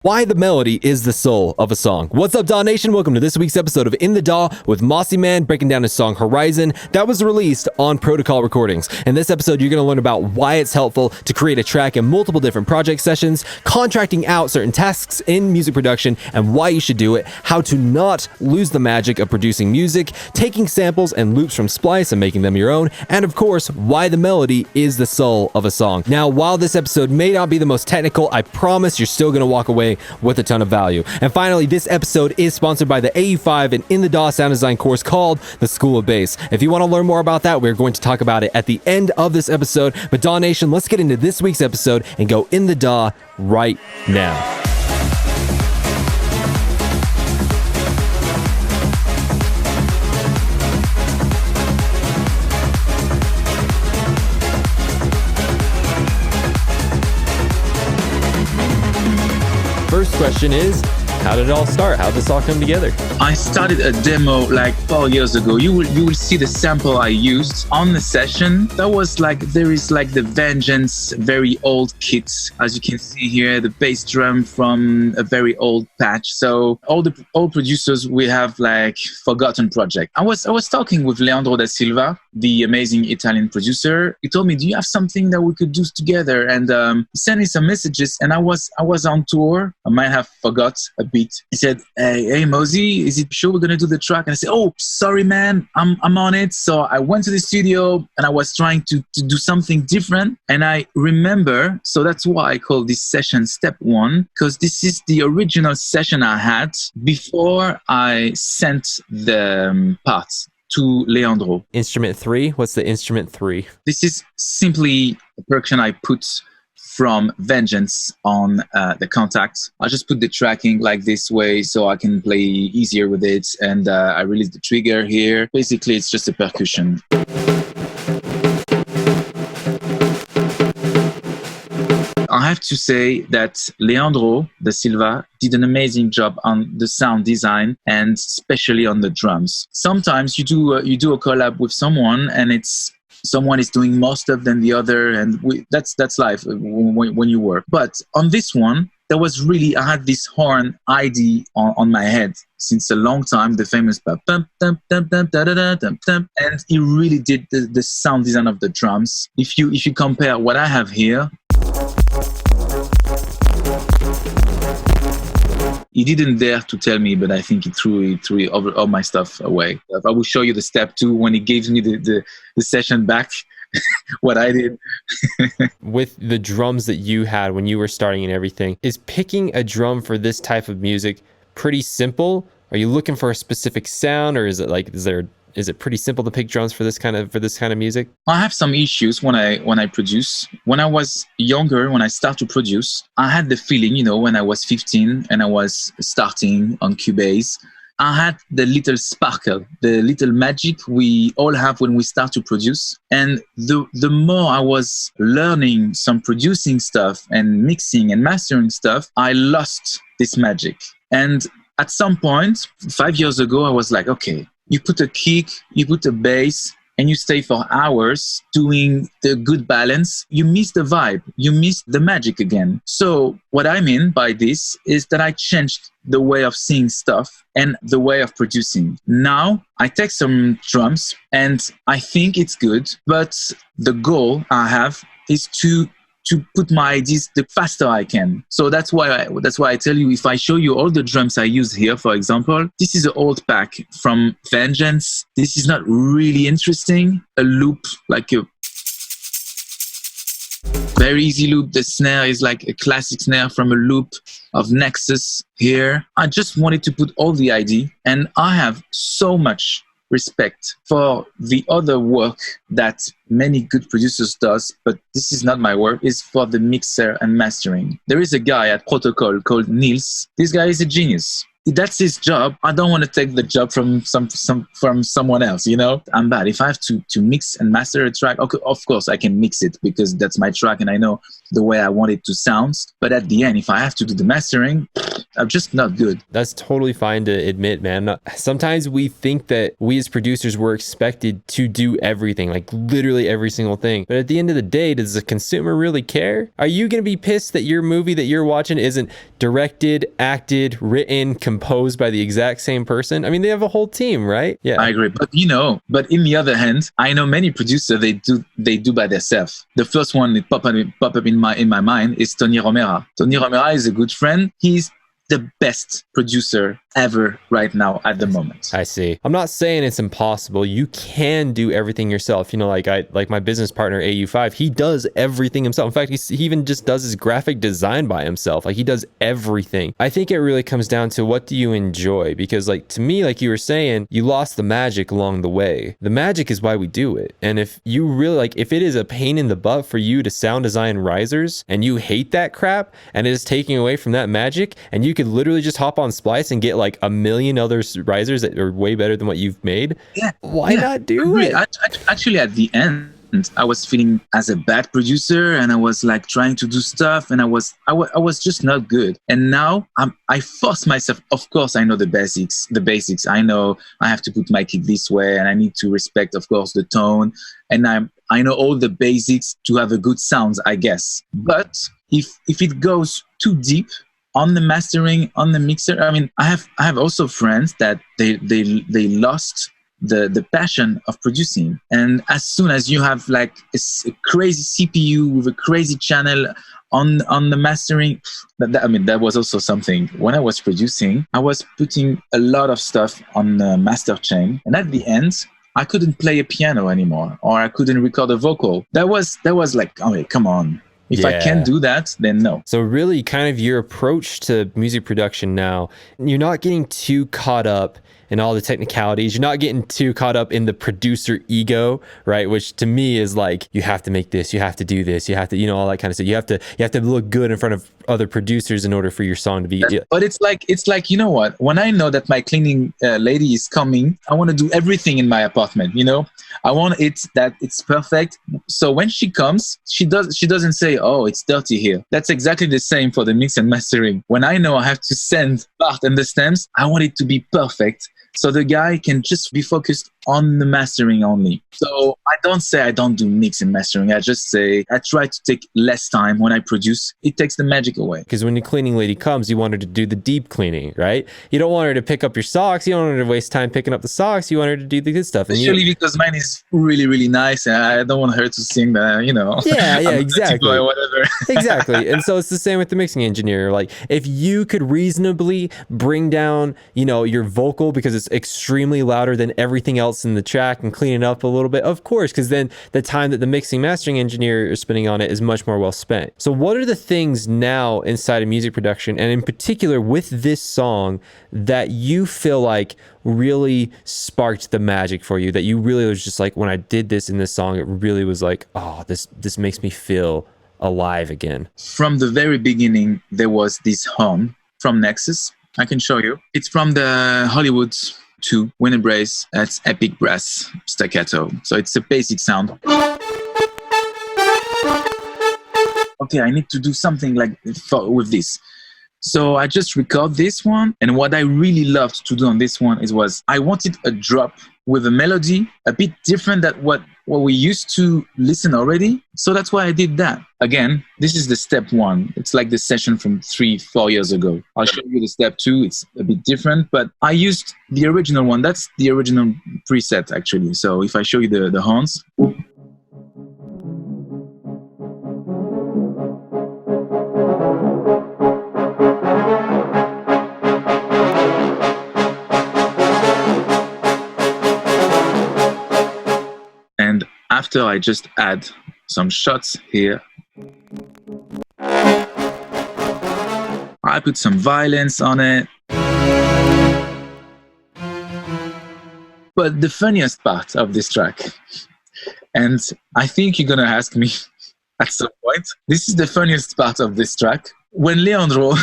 Why the melody is the soul of a song. What's up, DAW Nation? Welcome to this week's episode of In the DAW with Mosimann, breaking down his song Horizon that was released on Protocol Recordings. In this episode, you're going to learn about why it's helpful to create a track in multiple different project sessions, contracting out certain tasks in music production and why you should do it, how to not lose the magic of producing music, taking samples and loops from Splice and making them your own, and of course, why the melody is the soul of a song. Now, while this episode may not be the most technical, I promise you're still going to walk away with a ton of value. And finally, this episode is sponsored by the AE5 and In the DAW sound design course called the School of Bass. If you want to learn more about that, we're going to talk about it at the end of this episode. But DAW Nation, let's get into this week's episode and go in the DAW right now. First question is, how did it all start? How did this all come together? I started a demo like 4 years ago. You will see the sample I used on the session. That was like, there is like the Vengeance very old kit. As you can see here, the bass drum from a very old patch. So all the old producers, we have like forgotten project. I was talking with Leandro da Silva, the amazing Italian producer. He told me, do you have something that we could do together? And he sent me some messages, and I was on tour. I might have forgot a bit. He said, hey Mosey, is it sure we're gonna do the track? And I said, oh, sorry man, I'm on it. So I went to the studio and I was trying to do something different. And I remember, so that's why I call this session Step 1, because this is the original session I had before I sent the parts to Leandro. Instrument 3? What's the instrument 3? This is simply a percussion I put from Vengeance on the Contact. I just put the tracking like this way so I can play easier with it, and I release the trigger here. Basically, it's just a percussion. I have to say that Leandro da Silva did an amazing job on the sound design and especially on the drums. Sometimes you do a collab with someone and someone is doing more stuff than the other, and that's life when you work. But on this one, there was really, I had this horn ID on my head since a long time, the famous bum, bum, dum, dum, dum, da, da, da, dum, dum. And he really did the sound design of the drums. If you compare what I have here, he didn't dare to tell me, but I think he threw all my stuff away. I will show you the step 2 when he gives me the session back, what I did. With the drums that you had when you were starting and everything, is picking a drum for this type of music pretty simple? Are you looking for a specific sound, or is it pretty simple to pick drums for this kind of music? I have some issues when I produce. When I was younger, when I start to produce, I had the feeling, when I was 15 and I was starting on Cubase, I had the little sparkle, the little magic we all have when we start to produce. And the more I was learning some producing stuff and mixing and mastering stuff, I lost this magic. And at some point, 5 years ago, I was like, okay, you put a kick, you put a bass, and you stay for hours doing the good balance, you miss the vibe, you miss the magic again. So what I mean by this is that I changed the way of seeing stuff and the way of producing. Now I take some drums and I think it's good, but the goal I have is to put my ideas the faster I can. So that's why I tell you, if I show you all the drums I use here, for example, this is an old pack from Vengeance. This is not really interesting. A loop, like a very easy loop. The snare is like a classic snare from a loop of Nexus here. I just wanted to put all the ID, and I have so much respect for the other work that many good producers does, but this is not my work. It's for the mixer and mastering. There is a guy at Protocol called Niels. This guy is a genius. That's his job. I don't want to take the job from someone else, I'm bad. If I have to mix and master a track, okay, of course I can mix it because that's my track and I know the way I want it to sound. But at the end, if I have to do the mastering, I'm just not good. That's totally fine to admit, man. Sometimes we think that we as producers were expected to do everything, like literally every single thing. But at the end of the day, does the consumer really care? Are you going to be pissed that your movie that you're watching isn't directed, acted, written, composed by the exact same person? I mean, they have a whole team, right? Yeah, I agree. But but in the other hand, I know many producers, they do by themselves. The first one that pop up in my mind is Tony Romera. Tony Romera is a good friend. He's the best producer ever right now at the moment. I see. I'm not saying it's impossible. You can do everything yourself. You know, like my business partner AU5, he does everything himself. In fact, he even just does his graphic design by himself. Like he does everything. I think it really comes down to what do you enjoy? Because like to me, like you were saying, you lost the magic along the way. The magic is why we do it. And if you really like, if it is a pain in the butt for you to sound design risers and you hate that crap and it is taking away from that magic, and you could literally just hop on Splice and get like a million other risers that are way better than what you've made. Yeah. Why not do it? Actually, at the end, I was feeling as a bad producer, and I was like trying to do stuff, and I was just not good. And now I force myself. Of course, I know the basics. I know I have to put my kick this way, and I need to respect, of course, the tone. And I know all the basics to have a good sound, I guess. But if it goes too deep on the mastering, on the mixer, I mean, I have also friends that they lost the passion of producing. And as soon as you have like a crazy CPU with a crazy channel on the mastering, that was also something. When I was producing, I was putting a lot of stuff on the master chain, and at the end, I couldn't play a piano anymore, or I couldn't record a vocal. That was like, oh, come on. If I can't do that, then no. So really kind of your approach to music production now, you're not getting too caught up in all the technicalities. You're not getting too caught up in the producer ego, right? Which to me is like, you have to make this, you have to do this, you have to, all that kind of stuff. You have to look good in front of other producers in order for your song to be. Yeah. But it's like, you know what? When I know that my cleaning lady is coming, I want to do everything in my apartment. I want that it's perfect. So when she comes, she doesn't say, oh, it's dirty here. That's exactly the same for the mix and mastering. When I know I have to send part and the stems, I want it to be perfect. So the guy can just be focused on the mastering only. So I don't say I don't do mix and mastering. I just say I try to take less time when I produce. It takes the magic away. Because when the cleaning lady comes, you want her to do the deep cleaning, right? You don't want her to pick up your socks. You don't want her to waste time picking up the socks. You want her to do the good stuff. Especially because mine is really, really nice. And I don't want her to sing that, Yeah, exactly. Or whatever. Exactly. And so it's the same with the mixing engineer. Like if you could reasonably bring down, your vocal because it's extremely louder than everything else in the track and clean it up a little bit, of course, because then the time that the mixing mastering engineer is spending on it is much more well spent. So what are the things now inside of music production, and in particular with this song, that you feel like really sparked the magic for you, that you really was just like, when I did this in this song, it really was like, oh, this makes me feel alive again? From the very beginning, there was this horn from Nexus. I can show you. It's from the Hollywood 2 Wind Embrace. That's epic brass staccato. So it's a basic sound. Okay, I need to do something with this. So I just record this one. And what I really loved to do on this one was I wanted a drop with a melody a bit different than what we used to listen already. So that's why I did that. Again, this is the step 1. It's like the session from 3-4 years ago. I'll show you the step 2. It's a bit different, but I used the original one. That's the original preset, actually. So if I show you the horns. After I just add some shots here, I put some violence on it. But the funniest part of this track, and I think you're going to ask me at some point, this is the funniest part of this track. When Leandro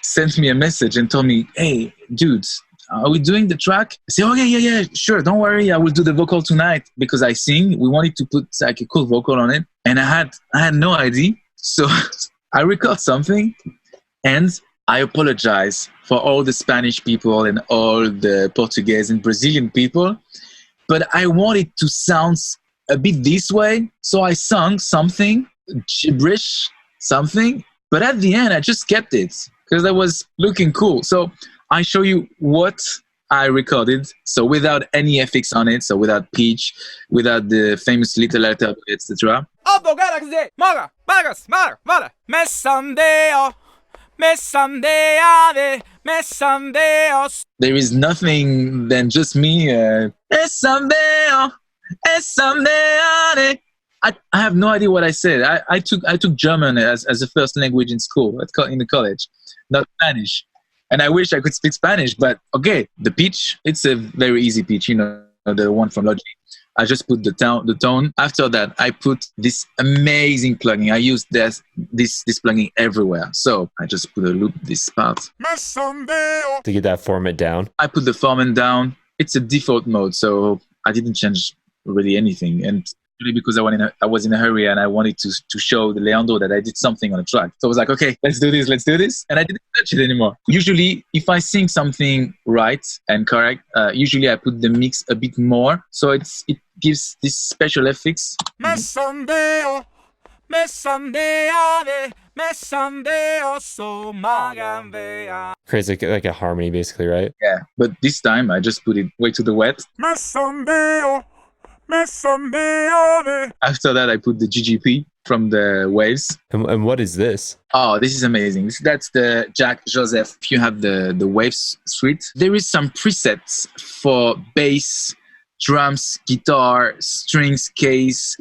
sent me a message and told me, hey, dude, are we doing the track? I say, oh, yeah, sure. Don't worry. I will do the vocal tonight because I sing. We wanted to put like a cool vocal on it. And I had no idea. So I record something and I apologize for all the Spanish people and all the Portuguese and Brazilian people, but I wanted to sound a bit this way. So I sung something, gibberish, something, but at the end I just kept it because I was looking cool. So I show you what I recorded. So without any FX on it, so without pitch, without the famous little letter, etc. There is nothing than just me. I have no idea what I said. I took German as a first language in school, in the college, not Spanish. And I wish I could speak Spanish, but okay, the pitch, it's a very easy pitch, the one from Logic. I just put the tone. After that, I put this amazing plugin. I use this plugin everywhere. So I just put a loop this part. To get that format down. I put the format down. It's a default mode, so I didn't change really anything. And really because I was in a hurry and I wanted to show the Leandro that I did something on the track. So I was like, okay, let's do this. And I didn't touch it anymore. Usually, if I sing something right and correct, usually I put the mix a bit more. So it gives this special effects. Creates like a harmony, basically, right? Yeah, but this time I just put it way to the wet. After that, I put the GGP from the waves. And what is this? Oh, this is amazing. That's the Jack Joseph. If you have the waves suite, there is some presets for bass, drums, guitar, strings, keys,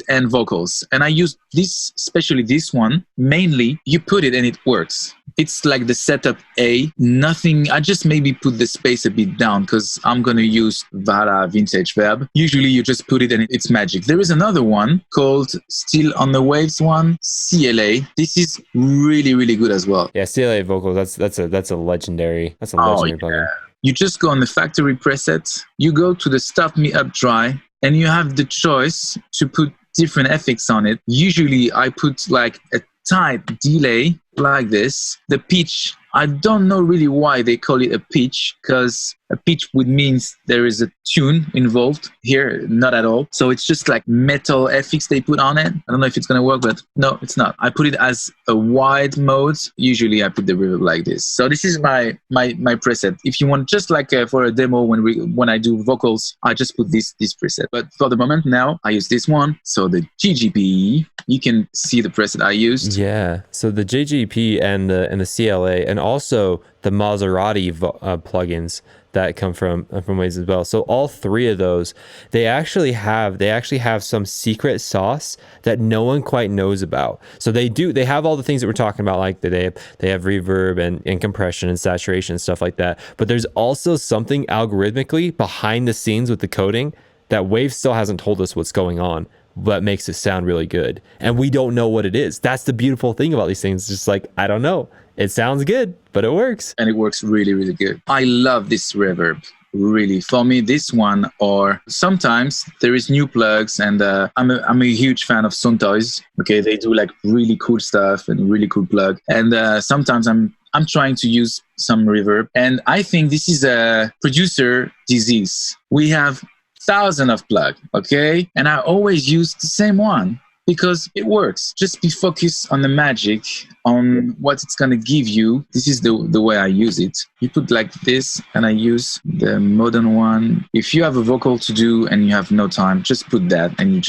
and vocals. And I use this, especially this one, mainly. You put it and it works. It's like the setup A, nothing. I just maybe put the space a bit down because I'm going to use Vara Vintage Verb. Usually you just put it and it's magic. There is another one called Still on the Waves one, CLA. This is really, really good as well. Yeah, CLA vocals, that's a legendary plugin. You just go on the factory preset, you go to the Start Me Up Dry, and you have the choice to put different effects on it. Usually I put like a tight delay like this. The pitch, I don't know really why they call it a pitch, because a pitch would mean there is a tune involved. Here, not at all. So it's just like metal effects they put on it. I don't know if it's going to work, but no, it's not. I put it as a wide mode. Usually I put the reverb like this. So this is my preset. If you want just like for a demo when I do vocals, I just put this preset. But for the moment now, I use this one. So the GGP, you can see the preset I used. Yeah. So the GGP and the CLA and also the Maserati plugins that come from Waves as well. So all three of those, they actually have some secret sauce that no one quite knows about. So they have all the things that we're talking about, like they have reverb and compression and saturation and stuff like that. But there's also something algorithmically behind the scenes with the coding that Waves still hasn't told us what's going on, but makes it sound really good. And we don't know what it is. That's the beautiful thing about these things. It's just like, I don't know. It sounds good, but it works. And it works really, really good. I love this reverb. Really, for me, this one, or sometimes there is new plugs, and I'm a huge fan of Soundtoys. Okay, they do like really cool stuff and really cool plug. And sometimes I'm trying to use some reverb, and I think this is a producer disease. We have thousands of plug, okay, and I always use the same one because it works. Just be focused on the magic, on what it's gonna give you. This is the way I use it. You put like this, and I use the modern one. If you have a vocal to do and you have no time, just put that, and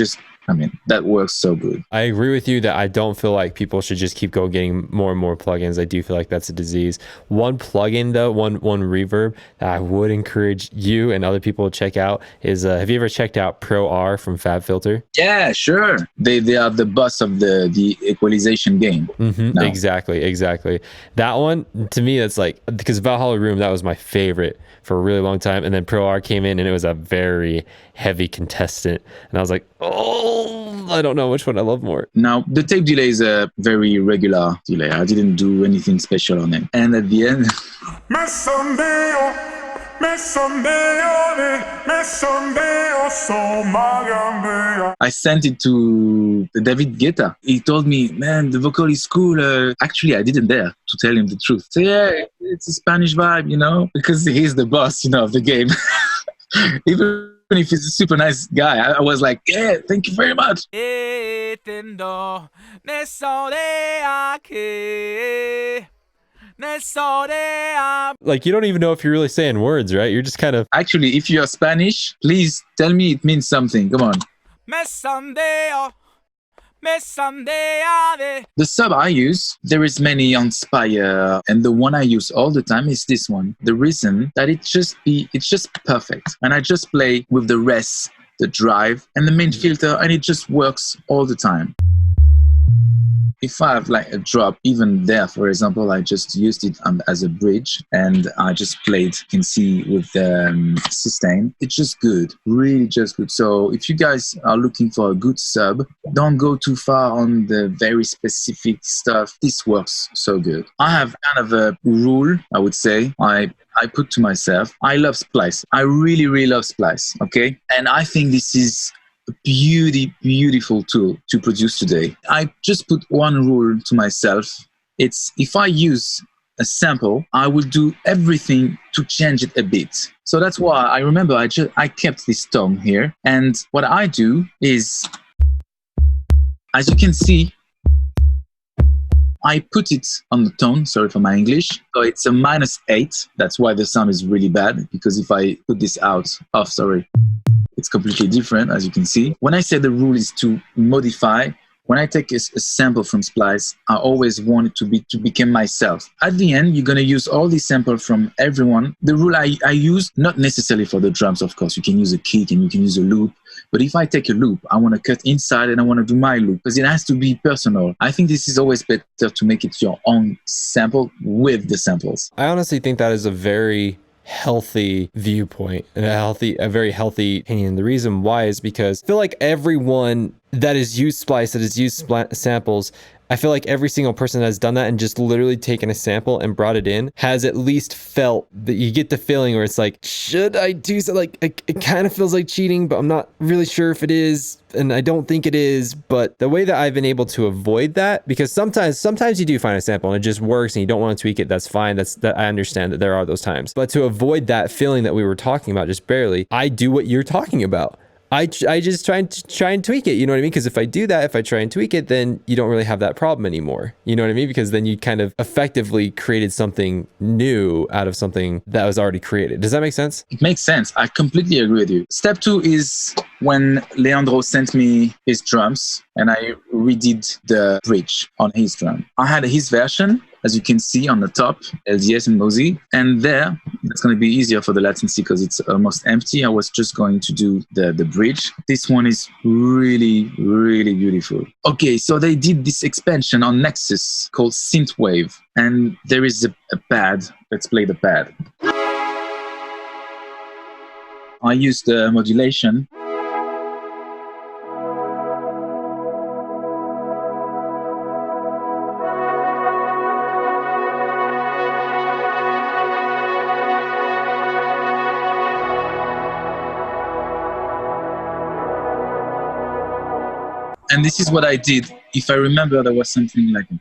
that works so good. I agree with you that I don't feel like people should just keep getting more and more plugins. I do feel like that's a disease. One plugin though, one reverb that I would encourage you and other people to check out is, have you ever checked out Pro R from FabFilter? Yeah, sure. They are the boss of the equalization game. Mm-hmm. Exactly. That one, to me, that's like, because Valhalla Room, that was my favorite for a really long time. And then Pro R came in and it was a very heavy contestant. And I was like, I don't know which one I love more. Now, the tape delay is a very regular delay. I didn't do anything special on it. And at the end... I sent it to David Guetta. He told me, man, the vocal is cool. Actually, I didn't dare to tell him the truth. So yeah, it's a Spanish vibe, you know, because he's the boss, you know, of the game. Even if he's a super nice guy, I was like, yeah, thank you very much. Like, you don't even know if you're really saying words, right? You're just kind of... Actually, if you're Spanish, please tell me it means something. Come on. The sub I use, there is many on Spire, and the one I use all the time is this one. The reason that it's just perfect. And I just play with the rest, the drive, and the main filter, and it just works all the time. If I have like a drop, even there, for example, I just used it as a bridge and I just played, you can see with the sustain. It's just good, really just good. So if you guys are looking for a good sub, don't go too far on the very specific stuff. This works so good. I have kind of a rule, I would say, I put to myself. I love splice. I really, really love splice, okay? And I think this is a beautiful tool to produce today. I just put one rule to myself. It's if I use a sample, I will do everything to change it a bit. So that's why I remember I kept this tone here. And what I do is, as you can see, I put it on the tone, sorry for my English. So it's a -8. That's why the sound is really bad, because if I put this off, sorry, it's completely different, as you can see. When I say the rule is to modify, when I take a sample from Splice, I always want it to become myself. At the end, you're going to use all these samples from everyone. The rule I use, not necessarily for the drums, of course. You can use a kick and you can use a loop. But if I take a loop, I want to cut inside and I want to do my loop because it has to be personal. I think this is always better to make it your own sample with the samples. I honestly think that is a very healthy viewpoint and a very healthy opinion. The reason why is because I feel like everyone that has used Splice, that has used samples, I feel like every single person that has done that and just literally taken a sample and brought it in has at least felt that you get the feeling where it's like, should I do so? Like, it kind of feels like cheating, but I'm not really sure if it is. And I don't think it is. But the way that I've been able to avoid that, because sometimes you do find a sample and it just works and you don't want to tweak it. That's fine. I understand that there are those times. But to avoid that feeling that we were talking about just barely, I do what you're talking about. I just try and tweak it, you know what I mean? Because if I do that, if I try and tweak it, then you don't really have that problem anymore. You know what I mean? Because then you kind of effectively created something new out of something that was already created. Does that make sense? It makes sense. I completely agree with you. Step 2 is when Leandro sent me his drums and I redid the bridge on his drum. I had his version, as you can see on the top, LDS and Mosi. And there, it's going to be easier for the latency because it's almost empty. I was just going to do the bridge. This one is really, really beautiful. Okay, so they did this expansion on Nexus called Synthwave. And there is a pad. Let's play the pad. I used the modulation. And this is what I did. If I remember, there was something like it.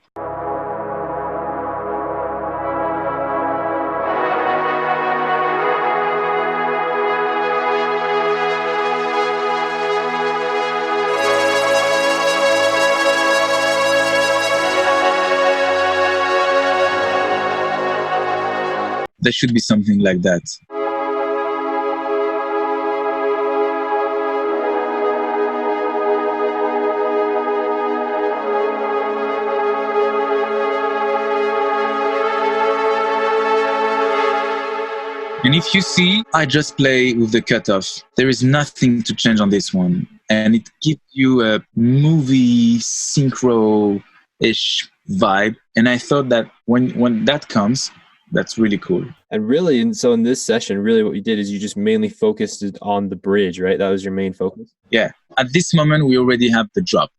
There should be something like that. And if you see, I just play with the cutoff. There is nothing to change on this one. And it gives you a movie synchro-ish vibe. And I thought that when that comes, that's really cool. And really, and so in this session, really what you did is you just mainly focused on the bridge, right? That was your main focus? Yeah. At this moment, we already have the drop.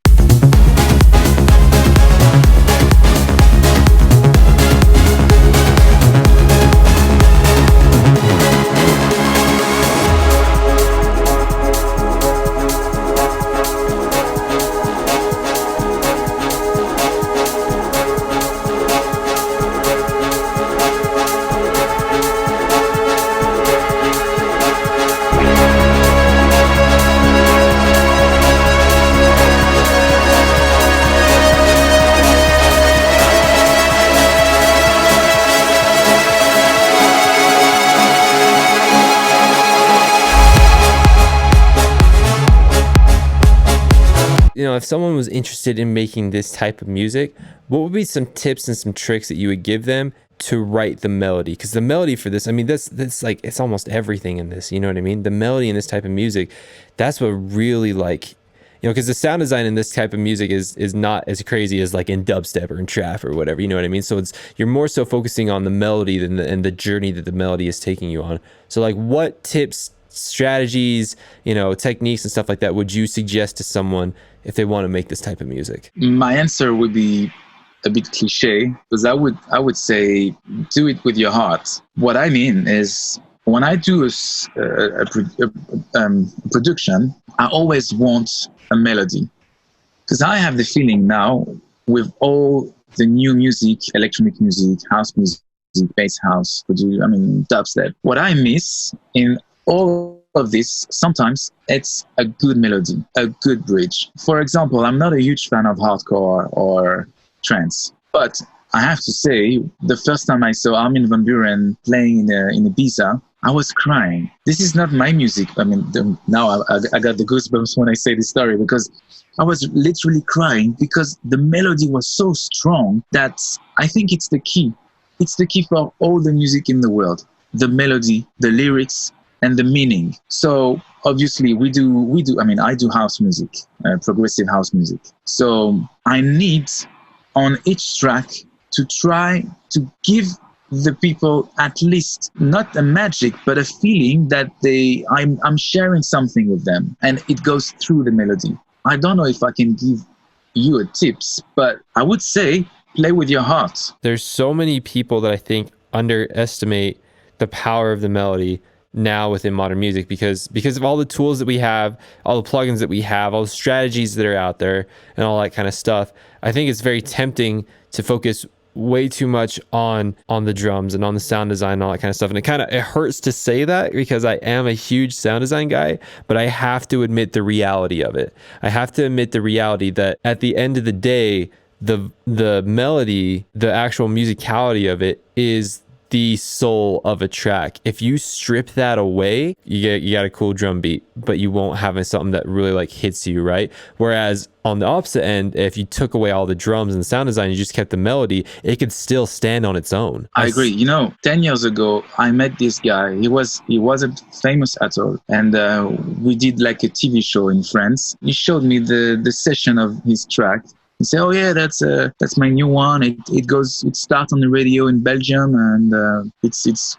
if someone was interested in making this type of music, what would be some tips and some tricks that you would give them to write the melody? Because the melody for this, I mean, that's like, it's almost everything in this, you know what I mean? The melody in this type of music, that's what really like, because the sound design in this type of music is not as crazy as like in dubstep or in trap or whatever, you know what I mean? So you're more so focusing on the melody and the journey that the melody is taking you on. So like, what tips, strategies, techniques and stuff like that would you suggest to someone if they want to make this type of music? My answer would be a bit cliche, because I would say do it with your heart. What I mean is, when I do a production, I always want a melody, because I have the feeling now with all the new music, electronic music, house music, bass house, dubstep. What I miss in all of this, sometimes it's a good melody, a good bridge. For example, I'm not a huge fan of hardcore or trance, but I have to say, the first time I saw Armin van Buuren playing in Ibiza, I was crying. This is not my music. Now I got the goosebumps when I say this story, because I was literally crying because the melody was so strong that I think it's the key. It's the key for all the music in the world. The melody, the lyrics, and the meaning. So obviously I do house music, progressive house music. So I need on each track to try to give the people at least not a magic, but a feeling that I'm sharing something with them, and it goes through the melody. I don't know if I can give you a tips, but I would say play with your heart. There's so many people that I think underestimate the power of the melody now within modern music, because of all the tools that we have, all the plugins that we have, all the strategies that are out there and all that kind of stuff. I think it's very tempting to focus way too much on the drums and on the sound design and all that kind of stuff. And it hurts to say that, because I am a huge sound design guy, but I have to admit the reality of it. I have to admit the reality that at the end of the day, the melody, the actual musicality of it is the soul of a track. If you strip that away, you got a cool drum beat, but you won't have something that really like hits you, right? Whereas on the opposite end, if you took away all the drums and the sound design, you just kept the melody, it could still stand on its own. I agree. 10 years ago, I met this guy. He wasn't famous at all. And we did like a TV show in France. He showed me the session of his track. He said, "Oh yeah, that's my new one. It starts on the radio in Belgium, and it's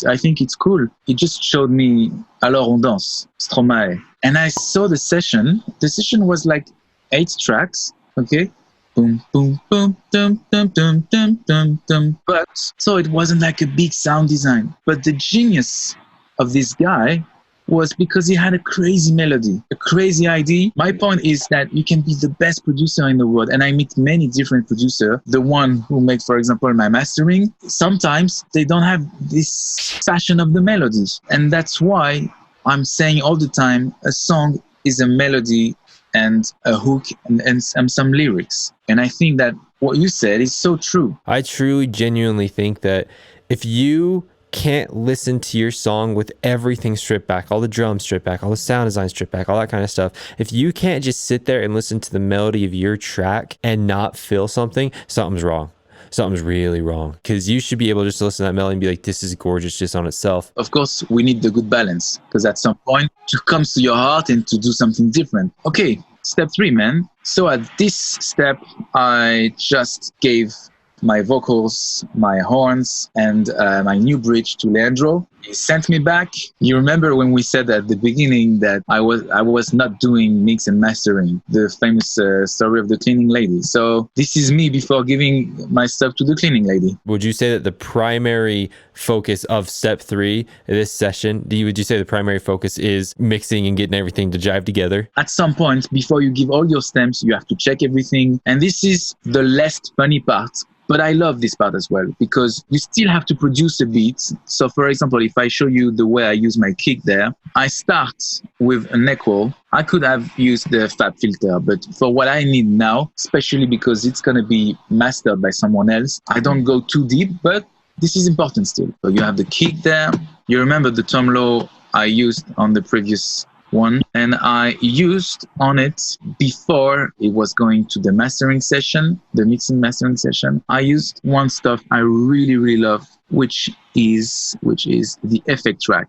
I think it's cool." He just showed me "Alors on danse," Stromae, and I saw the session. The session was like 8 tracks, okay, boom, boom, boom, dum, dum, dum, dum, dum, dum. But so it wasn't like a big sound design. But the genius of this guy was because he had a crazy melody, a crazy idea. My point is that you can be the best producer in the world, and I meet many different producers. The one who make, for example, my mastering, sometimes they don't have this passion of the melody. And that's why I'm saying all the time, a song is a melody and a hook and some lyrics. And I think that what you said is so true. I truly, genuinely think that if you can't listen to your song with everything stripped back, all the drums stripped back, all the sound design stripped back, all that kind of stuff, if you can't just sit there and listen to the melody of your track and not feel something's wrong. Something's really wrong, because you should be able just to listen to that melody and be like, this is gorgeous just on itself. Of course, we need the good balance, because at some point it comes to your heart and to do something different. Okay, step 3, man. So at this step, I just gave my vocals, my horns, and my new bridge to Leandro. He sent me back. You remember when we said at the beginning that I was not doing mix and mastering, the famous story of the cleaning lady. So this is me before giving my stuff to the cleaning lady. Would you say that the primary focus of step 3, this session, would you say the primary focus is mixing and getting everything to jive together? At some point, before you give all your stems, you have to check everything. And this is the less funny part. But I love this part as well, because you still have to produce a beat. So for example, if I show you the way I use my kick there, I start with an echo. I could have used the Fab filter, but for what I need now, especially because it's going to be mastered by someone else, I don't go too deep, but this is important still. So you have the kick there. You remember the tremolo I used on the previous one, and I used on it before it was going to the mastering session, the mixing mastering session. I used one stuff I really love, which is the effect track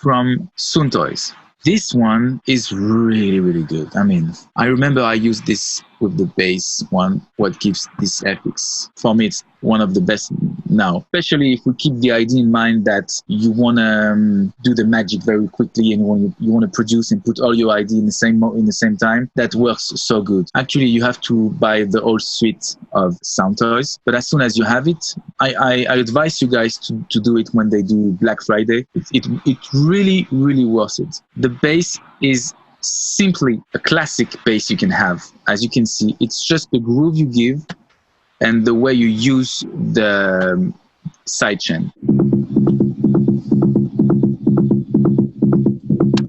from Soundtoys. This one is really good. I mean, I remember I used this with the bass one, what gives this effects. For me, it's one of the best now, especially if we keep the idea in mind that you want to do the magic very quickly and you want to produce and put all your idea in the same time. That works so good. Actually, you have to buy the whole suite of Soundtoys, but as soon as you have it, I advise you guys to do it when they do Black Friday. It really worth it. The bass is simply a classic bass you can have. As you can see, it's just the groove you give and the way you use the sidechain.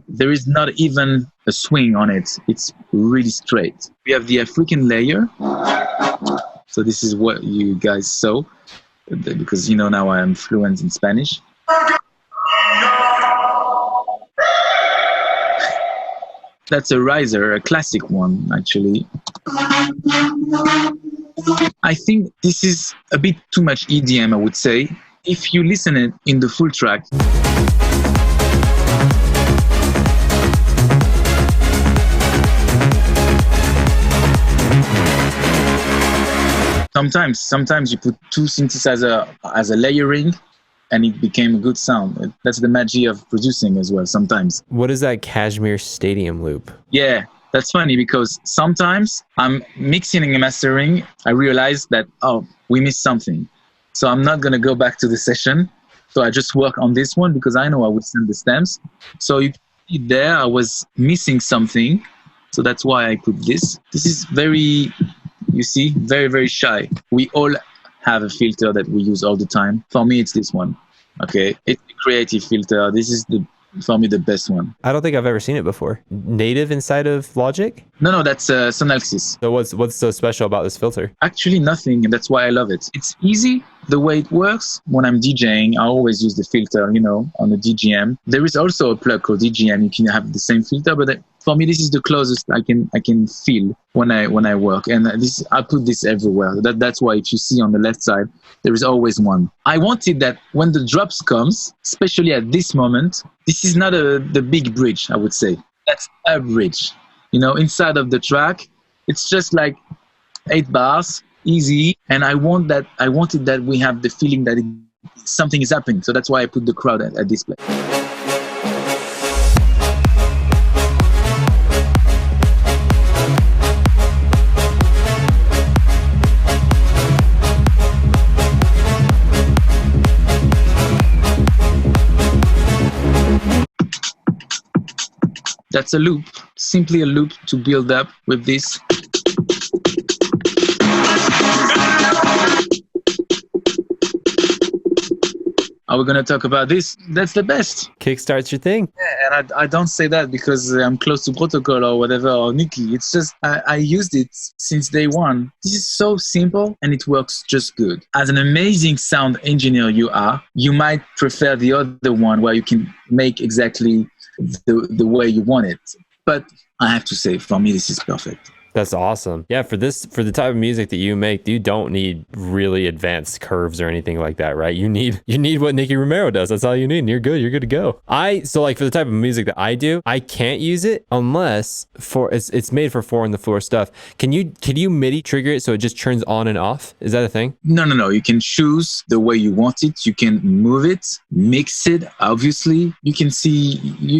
There is not even a swing on it. It's really straight. We have the African layer. So this is what you guys saw, because you know now I am fluent in Spanish. That's a riser, a classic one, actually. I think this is a bit too much EDM, I would say. If you listen it in the full track, sometimes you put two synthesizers as a layering, and it became a good sound. That's the magic of producing as well sometimes. What is that Kashmir Stadium loop? Yeah, that's funny because sometimes I'm mixing and mastering. I realize that, we missed something. So I'm not going to go back to the session. So I just work on this one because I know I would send the stems. So you see there, I was missing something. So that's why I put this. This is very shy. We all have a filter that we use all the time. For me, it's this one. Okay, it's a creative filter. This is for me the best one. I don't think I've ever seen it before. Native inside of Logic? No, that's Sonalsys. So what's so special about this filter? Actually nothing, and that's why I love it. It's easy the way it works. When I'm DJing, I always use the filter, on the DGM. There is also a plug called DGM. You can have the same filter, but for me, this is the closest I can feel when I work, and I put this everywhere. That's why if you see on the left side, there is always one. I wanted that when the drops comes, especially at this moment, this is not the big bridge. I would say that's a bridge. Inside of the track, it's just like 8 bars, easy, and I wanted that we have the feeling that something is happening. So that's why I put the crowd at this place. That's a loop, simply a loop to build up with this. Are we going to talk about this? That's the best. Kickstart's your thing. Yeah, and I don't say that because I'm close to Protocol or whatever, or Nikki. It's just, I used it since day one. This is so simple and it works just good. As an amazing sound engineer you might prefer the other one where you can make exactly the way you want it. But I have to say, for me, this is perfect. That's awesome. Yeah, for the type of music that you make, you don't need really advanced curves or anything like that, right? You need what Nicky Romero does. That's all you need, and you're good to go. So for the type of music that I do, I can't use it unless it's made for 4 on the floor stuff. Can you MIDI trigger it so it just turns on and off? Is that a thing? No. You can choose the way you want it. You can move it, mix it, obviously. You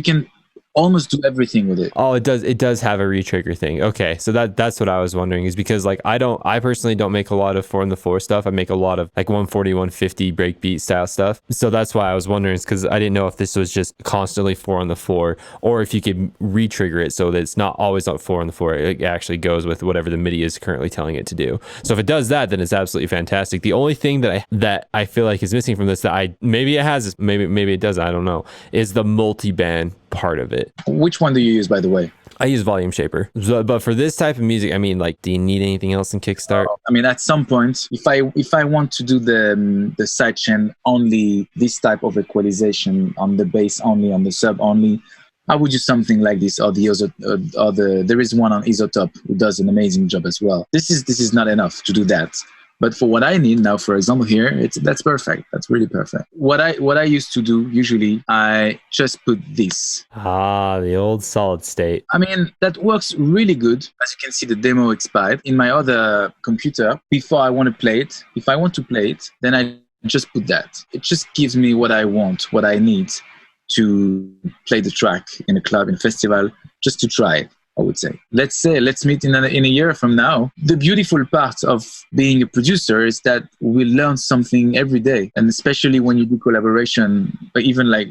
can almost do everything with it. Oh, it does have a retrigger thing. Okay, so that's what I was wondering, is because I personally don't make a lot of 4 on the floor stuff. I make a lot of 140, 150 breakbeat style stuff. So that's why I was wondering, because I didn't know if this was just constantly 4 on the floor, or if you could retrigger it so that it's not always on 4 on the floor. It actually goes with whatever the MIDI is currently telling it to do. So if it does that, then it's absolutely fantastic. The only thing that I feel like is missing from this, maybe it has, maybe it doesn't, I don't know, is the multi-band part of it. Which one do you use, by the way? I use Volume Shaper. But for this type of music, do you need anything else in Kickstart? At some point, if I want to do the sidechain only, this type of equalization on the bass only, on the sub only, I would use something like this, or there is one on Isotope who does an amazing job as well. This is not enough to do that. But for what I need now, for example, here, that's perfect. That's really perfect. What I used to do, usually, I just put this. The old solid state. I mean, that works really good. As you can see, the demo expired. In my other computer, before I want to play it, if I want to play it, then I just put that. It just gives me what I want, what I need to play the track in a club, in a festival, just to try it. I would say. Let's meet in a year from now. The beautiful part of being a producer is that we learn something every day. And especially when you do collaboration, or even like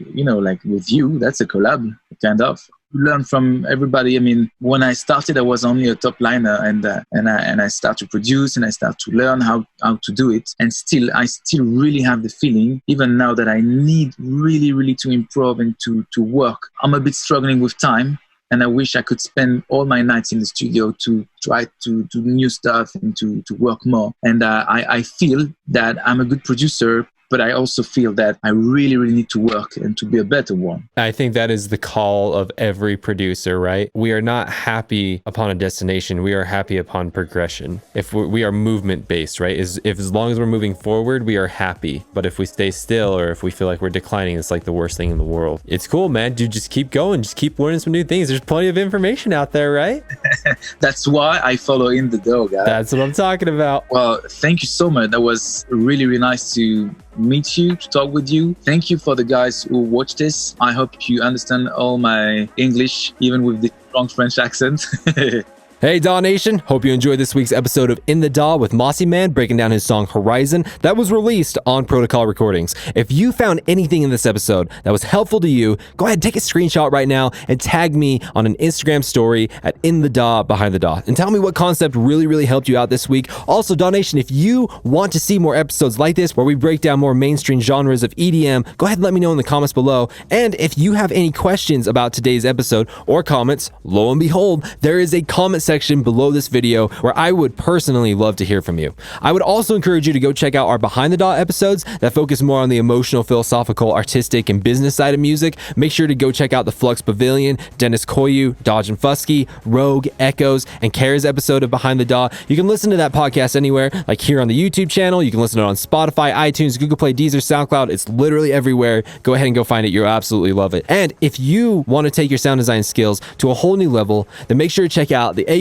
with you, that's a collab, kind of. You learn from everybody. I mean, when I started, I was only a top liner, and I start to produce, and I start to learn how to do it. And I still really have the feeling, even now, that I need really, really to improve and to work. I'm a bit struggling with time. And I wish I could spend all my nights in the studio to try to do new stuff and to work more. And I feel that I'm a good producer, but I also feel that I really, really need to work and to be a better one. I think that is the call of every producer, right? We are not happy upon a destination. We are happy upon progression. If we are movement based, right? As long as we're moving forward, we are happy. But if we stay still, or if we feel like we're declining, it's like the worst thing in the world. It's cool, man. Dude, just keep going. Just keep learning some new things. There's plenty of information out there, right? That's why I follow in the DAW, guys. That's what I'm talking about. Well, thank you so much. That was really, really nice to meet you, to talk with you. Thank you for the guys who watch this. I hope you understand all my English, even with the strong French accent. Hey DAW Nation, hope you enjoyed this week's episode of In the DAW with Mosimann breaking down his song Horizon that was released on Protocol Recordings. If you found anything in this episode that was helpful to you, go ahead, take a screenshot right now and tag me on an Instagram story at In the DAW Behind the DAW and tell me what concept really, really helped you out this week. Also, DAW Nation, if you want to see more episodes like this where we break down more mainstream genres of EDM, go ahead and let me know in the comments below. And if you have any questions about today's episode or comments, lo and behold, there is a comment section below this video where I would personally love to hear from you. I would also encourage you to go check out our Behind the DAW episodes that focus more on the emotional, philosophical, artistic, and business side of music. Make sure to go check out the Flux Pavilion, Dennis Koyu, Dodge and Fusky, Rogue, Echoes, and Kara's episode of Behind the DAW. You can listen to that podcast anywhere, like here on the YouTube channel. You can listen to it on Spotify, iTunes, Google Play, Deezer, SoundCloud. It's literally everywhere. Go ahead and go find it. You'll absolutely love it. And if you want to take your sound design skills to a whole new level, then make sure to check out the AU5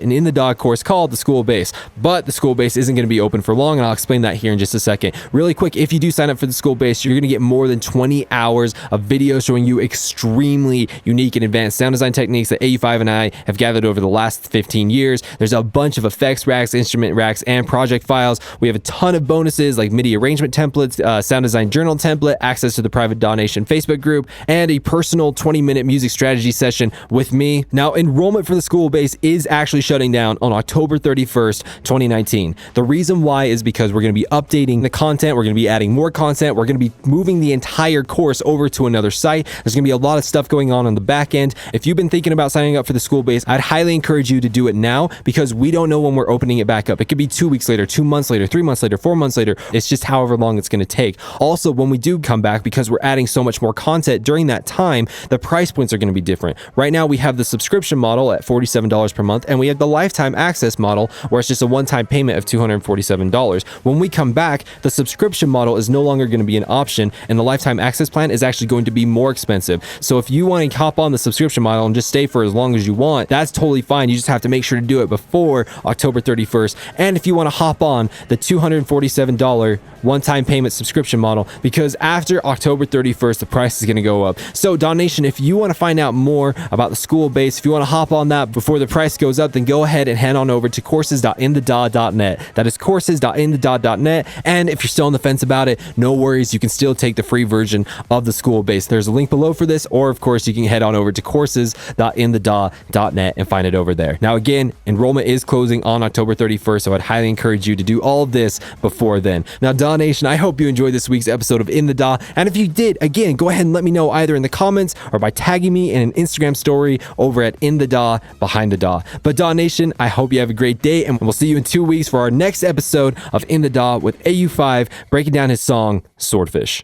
and In the DAW course called the School Base. But the School Base isn't going to be open for long, and I'll explain that here in just a second. Really quick, if you do sign up for the School Base, you're going to get more than 20 hours of videos showing you extremely unique and advanced sound design techniques that AU5 and I have gathered over the last 15 years. There's a bunch of effects racks, instrument racks, and project files. We have a ton of bonuses like MIDI arrangement templates, sound design journal template, access to the private DAW Nation Facebook group, and a personal 20-minute music strategy session with me. Now, enrollment for the School Base is actually shutting down on October 31st, 2019. The reason why is because we're going to be updating the content. We're going to be adding more content. We're going to be moving the entire course over to another site. There's going to be a lot of stuff going on the back end. If you've been thinking about signing up for the School Base, I'd highly encourage you to do it now because we don't know when we're opening it back up. It could be 2 weeks later, 2 months later, 3 months later, 4 months later. It's just however long it's going to take. Also, when we do come back, because we're adding so much more content during that time, the price points are going to be different. Right now, we have the subscription model at $47 per month, and we have the lifetime access model where it's just a one-time payment of $247. When we come back, the subscription model is no longer going to be an option, and the lifetime access plan is actually going to be more expensive. So if you want to hop on the subscription model and just stay for as long as you want, that's totally fine. You just have to make sure to do it before October 31st. And if you want to hop on the $247 one-time payment subscription model, because after October 31st, the price is going to go up. So DAW Nation, if you want to find out more about the School Base, if you want to hop on that before the price goes up, then go ahead and head on over to courses.inthedaw.net. That is courses.inthedaw.net. And if you're still on the fence about it, no worries. You can still take the free version of the School Base. There's a link below for this, or of course, you can head on over to courses.inthedaw.net and find it over there. Now, again, enrollment is closing on October 31st, so I'd highly encourage you to do all of this before then. Now, DAW Nation, I hope you enjoyed this week's episode of In the DAW. And if you did, again, go ahead and let me know either in the comments or by tagging me in an Instagram story over at In the DAW Behind the DAW. But DAW Nation, I hope you have a great day, and we'll see you in 2 weeks for our next episode of In the DAW with AU5 breaking down his song Swordfish.